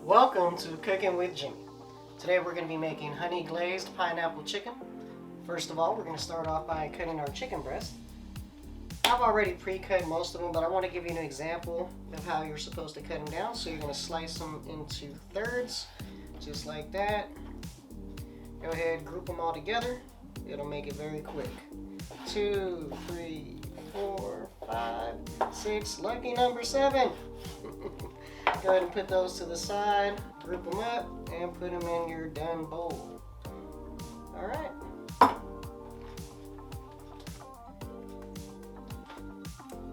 Welcome to Cooking with Jimmy. Today we're going to be making honey glazed pineapple chicken. First of all, we're going to start off by cutting our chicken breast. I've already pre-cut most of them, but I want to give you an example of how you're supposed to cut them down. So you're going to slice them into thirds, just like that. Go ahead, group them all together. It'll make it very quick. 2, 3, 4, 5, 6, lucky number 7. Go ahead and put those to the side, group them up, and put them in your done bowl. Alright.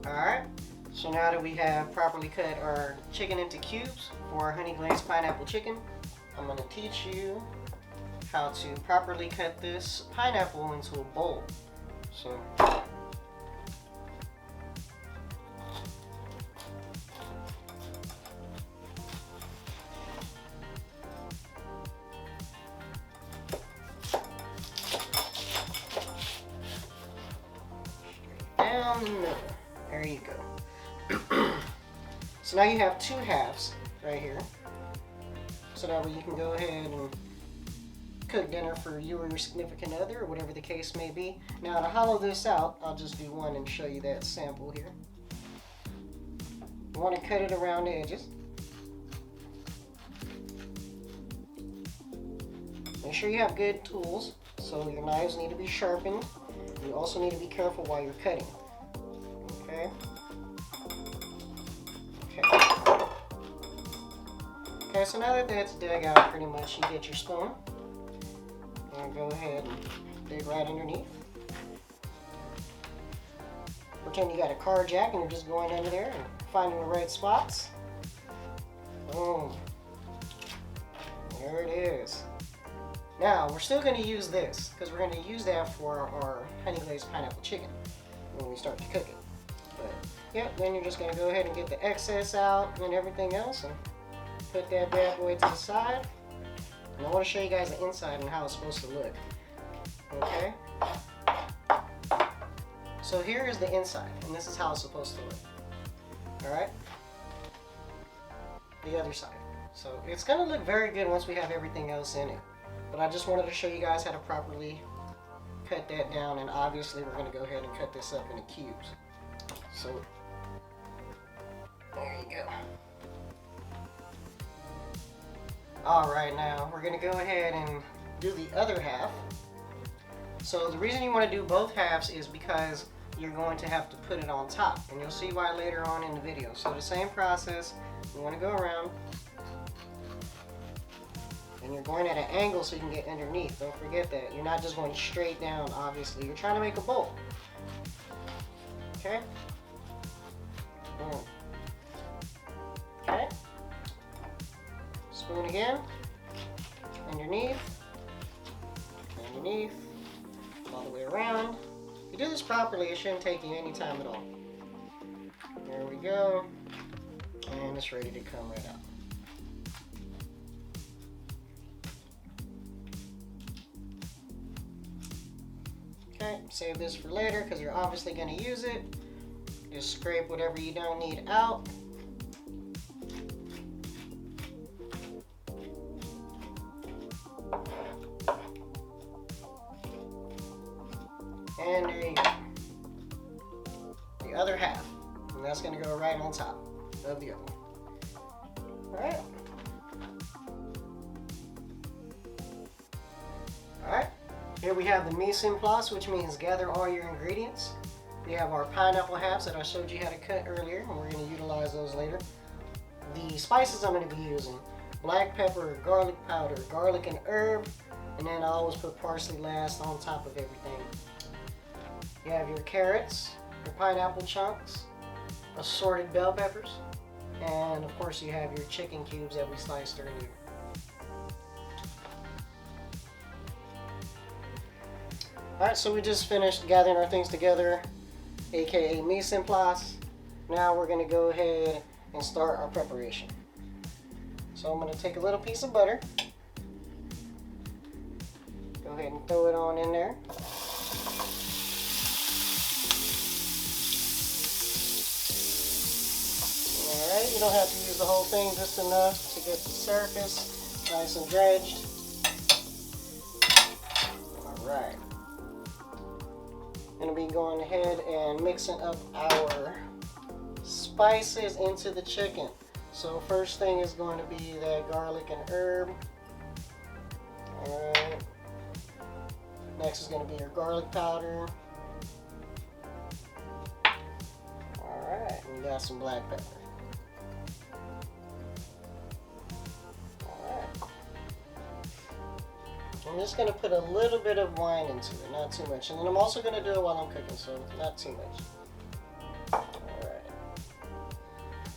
Alright, so now that we have properly cut our chicken into cubes for our honey glazed pineapple chicken, I'm going to teach you how to properly cut this pineapple into a bowl. So, down the middle. There you go. So now you have 2 halves right here. So that way you can go ahead and cook dinner for you or your significant other, or whatever the case may be. Now to hollow this out, I'll just do one and show you that sample here. You want to cut it around the edges. Make sure you have good tools, so your knives need to be sharpened. You also need to be careful while you're cutting. Okay. Okay, so now that that's dug out pretty much, you get your spoon. And go ahead and dig right underneath. Pretend you got a car jack and you're just going under there and finding the right spots. Boom. There it is. Now, we're still going to use this because we're going to use that for our honey glazed pineapple chicken when we start to cook it. But yeah, then you're just going to go ahead and get the excess out and everything else and put that bad boy to the side. And I want to show you guys the inside and how it's supposed to look. Okay? So here is the inside, and this is how it's supposed to look. Alright? The other side. So it's going to look very good once we have everything else in it. But I just wanted to show you guys how to properly cut that down, and obviously we're going to go ahead and cut this up into cubes. So, there you go. Alright, now we're going to go ahead and do the other half. So the reason you want to do both halves is because you're going to have to put it on top, and you'll see why later on in the video. So the same process, you want to go around, and you're going at an angle so you can get underneath. Don't forget that. You're not just going straight down, obviously. You're trying to make a bowl. Okay? Boom. Okay? Spoon again. Underneath. Underneath. All the way around. If you do this properly, it shouldn't take you any time at all. There we go. And it's ready to come right out. Okay, save this for later because you're obviously going to use it. Just scrape whatever you don't need out. And there you go. The other half. And that's going to go right on top of the other one. Alright. Alright. Here we have the mise en place, which means gather all your ingredients. We have our pineapple halves that I showed you how to cut earlier, and we're going to utilize those later. The spices I'm going to be using: black pepper, garlic powder, garlic and herb, and then I always put parsley last on top of everything. You have your carrots, your pineapple chunks, assorted bell peppers, and of course you have your chicken cubes that we sliced earlier. Alright, so we just finished gathering our things together, aka mise en place. Now we're going to go ahead and start our preparation. So I'm going to take a little piece of butter. Go ahead and throw it on in there. Alright. You don't have to use the whole thing, just enough to get the surface nice and dredged. Alright. I'm going to be going ahead and mixing up our spices into the chicken. So first thing is going to be that garlic and herb. Alright. Next is going to be your garlic powder. Alright, and we got some black pepper. I'm just going to put a little bit of wine into it, not too much. And then I'm also going to do it while I'm cooking, so not too much. Alright.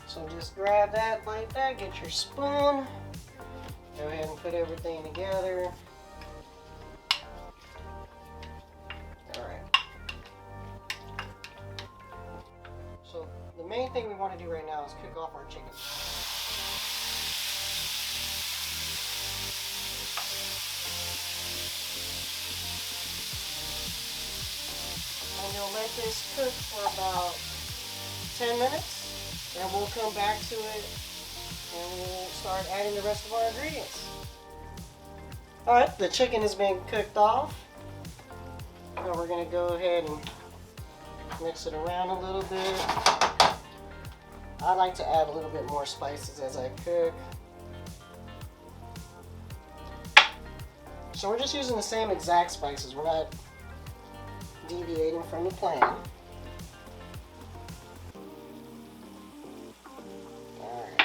So just grab that like that, get your spoon. Go ahead and put everything together. Alright. So the main thing we want to do right now is cook off our chicken. And you'll let this cook for about 10 minutes, and we'll come back to it and we'll start adding the rest of our ingredients. Alright, the chicken has been cooked off. Now we're going to go ahead and mix it around a little bit. I like to add a little bit more spices as I cook. So we're just using the same exact spices. We're not deviating from the plan. Alright,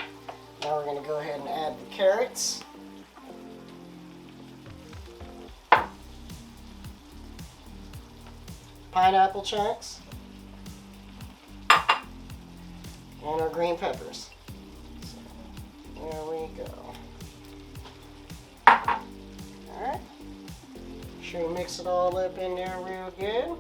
now we're going to go ahead and add the carrots. Pineapple chunks. And our green peppers. So, there we go. Alright. Make sure you mix it all up in there real good.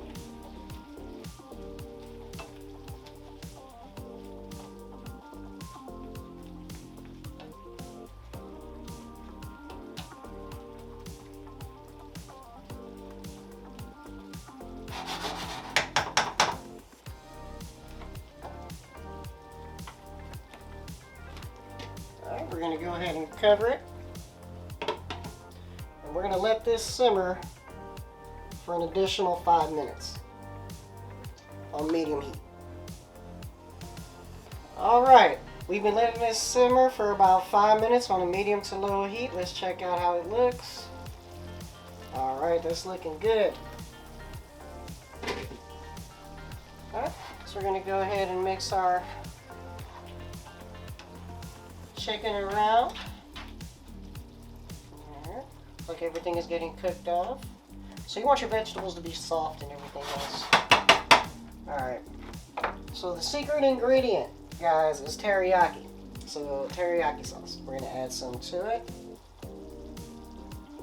Alright, we're going to go ahead and cover it. And we're going to let this simmer for an additional 5 minutes on medium heat. Alright, we've been letting this simmer for about 5 minutes on a medium to low heat. Let's check out how it looks. Alright, that's looking good. Alright, so we're going to go ahead and mix our chicken around. Alright, look, everything is getting cooked off. So you want your vegetables to be soft and everything else. Alright, so the secret ingredient, guys, is teriyaki. So teriyaki sauce. We're going to add some to it.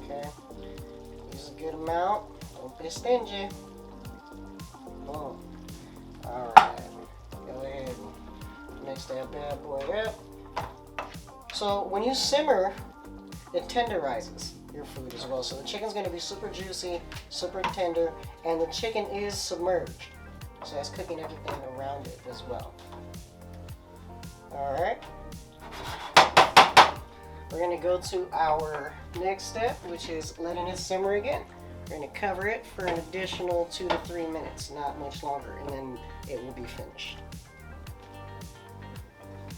Okay, use a good amount. Don't be stingy. Boom. Alright, go ahead and mix that bad boy up. So when you simmer, it tenderizes your food as well. So the chicken's going to be super juicy, super tender, and the chicken is submerged. So that's cooking everything around it as well. Alright. We're going to go to our next step, which is letting it simmer again. We're going to cover it for an additional 2 to 3 minutes, not much longer, and then it will be finished.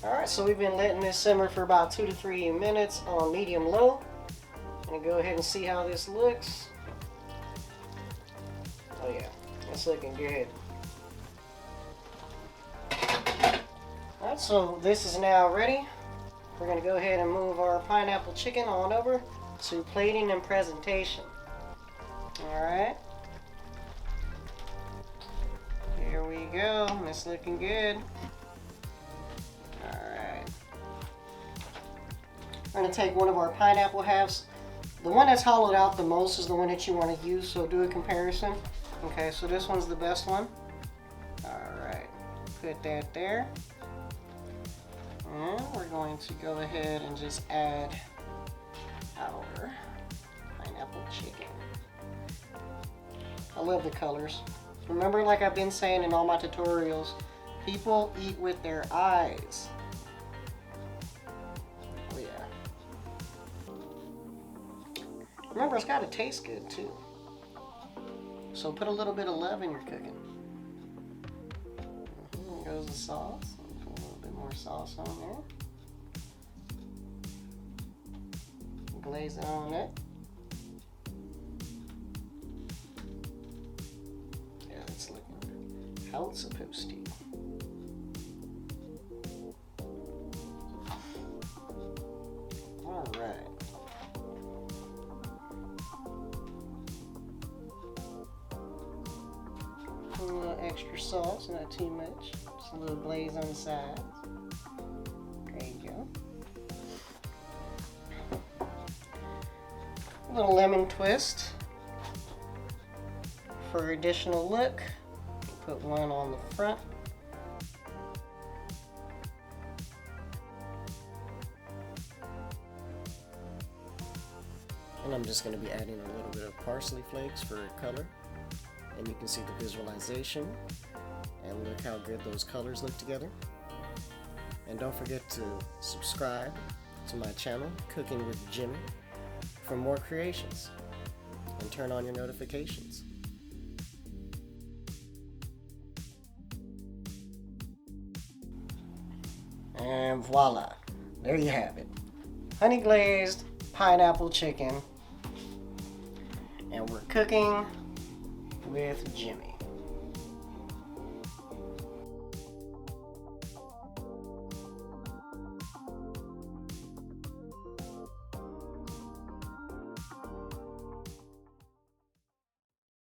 Alright, so we've been letting this simmer for about 2 to 3 minutes on medium-low. I'm going to go ahead and see how this looks. Oh yeah, it's looking good. Alright, so this is now ready. We're going to go ahead and move our pineapple chicken on over to plating and presentation. Alright. Here we go. It's looking good. Alright. We're going to take one of our pineapple halves. The one that's hollowed out the most is the one that you want to use, so do a comparison. Okay, so this one's the best one. Alright. Put that there. And we're going to go ahead and just add our pineapple chicken. I love the colors. Remember, like I've been saying in all my tutorials, people eat with their eyes. Remember, it's got to taste good too. So put a little bit of love in your cooking. There goes the sauce. Put a little bit more sauce on there. Glaze it on it. Yeah, it's looking how it's supposed to. All right. A little extra sauce, not too much. Just a little glaze on the sides. There you go. A little lemon twist for additional look. Put one on the front. And I'm just going to be adding a little bit of parsley flakes for color. And you can see the visualization. And look how good those colors look together. And don't forget to subscribe to my channel, Cooking with Jimmy, for more creations. And turn on your notifications. And voila, there you have it. Honey glazed pineapple chicken. And we're cooking with Jimmy.